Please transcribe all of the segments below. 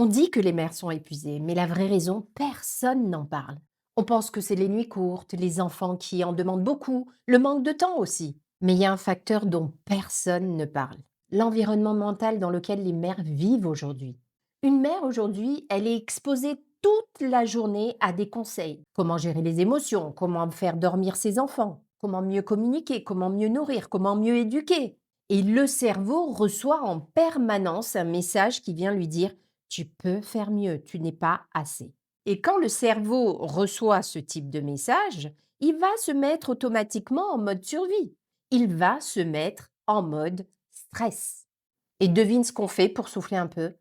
On dit que les mères sont épuisées, mais la vraie raison, personne n'en parle. On pense que c'est les nuits courtes, les enfants qui en demandent beaucoup, le manque de temps aussi. Mais il y a un facteur dont personne ne parle. L'environnement mental dans lequel les mères vivent aujourd'hui. Une mère aujourd'hui, elle est exposée toute la journée à des conseils. Comment gérer les émotions, comment faire dormir ses enfants, comment mieux communiquer, comment mieux nourrir, comment mieux éduquer. Et le cerveau reçoit en permanence un message qui vient lui dire: tu peux faire mieux, tu n'es pas assez. Et quand le cerveau reçoit ce type de message, il va se mettre automatiquement en mode survie. Il va se mettre en mode stress. Et devine ce qu'on fait pour souffler un peu?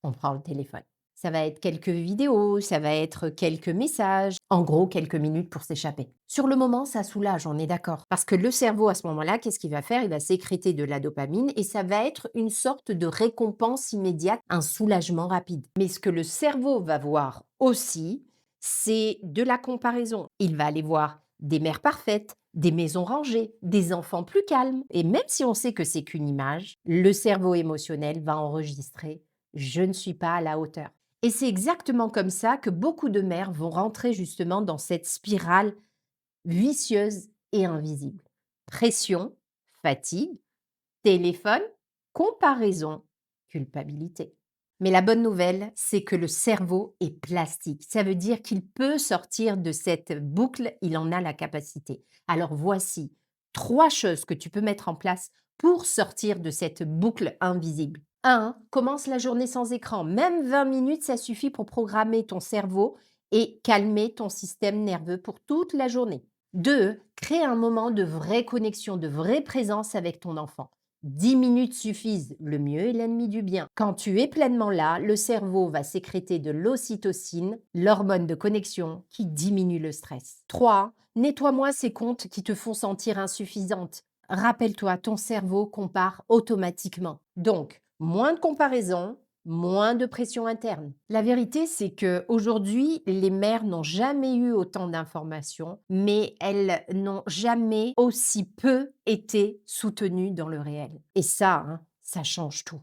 On prend le téléphone. Ça va être quelques vidéos, ça va être quelques messages, en gros quelques minutes pour s'échapper. Sur le moment, ça soulage, on est d'accord. Parce que le cerveau, à ce moment-là, qu'est-ce qu'il va faire? Il va sécréter de la dopamine et ça va être une sorte de récompense immédiate, un soulagement rapide. Mais ce que le cerveau va voir aussi, c'est de la comparaison. Il va aller voir des mères parfaites, des maisons rangées, des enfants plus calmes. Et même si on sait que c'est qu'une image, le cerveau émotionnel va enregistrer: je ne suis pas à la hauteur. Et c'est exactement comme ça que beaucoup de mères vont rentrer justement dans cette spirale vicieuse et invisible. Pression, fatigue, téléphone, comparaison, culpabilité. Mais la bonne nouvelle, c'est que le cerveau est plastique. Ça veut dire qu'il peut sortir de cette boucle, il en a la capacité. Alors voici 3 choses que tu peux mettre en place pour sortir de cette boucle invisible. 1. Commence la journée sans écran. Même 20 minutes, ça suffit pour programmer ton cerveau et calmer ton système nerveux pour toute la journée. 2. Crée un moment de vraie connexion, de vraie présence avec ton enfant. 10 minutes suffisent, le mieux est l'ennemi du bien. Quand tu es pleinement là, le cerveau va sécréter de l'ocytocine, l'hormone de connexion qui diminue le stress. 3. Nettoie-moi ces comptes qui te font sentir insuffisante. Rappelle-toi, ton cerveau compare automatiquement. Donc, moins de comparaison, moins de pression interne. La vérité, c'est que aujourd'hui, les mères n'ont jamais eu autant d'informations, mais elles n'ont jamais aussi peu été soutenues dans le réel. Et ça, hein, ça change tout.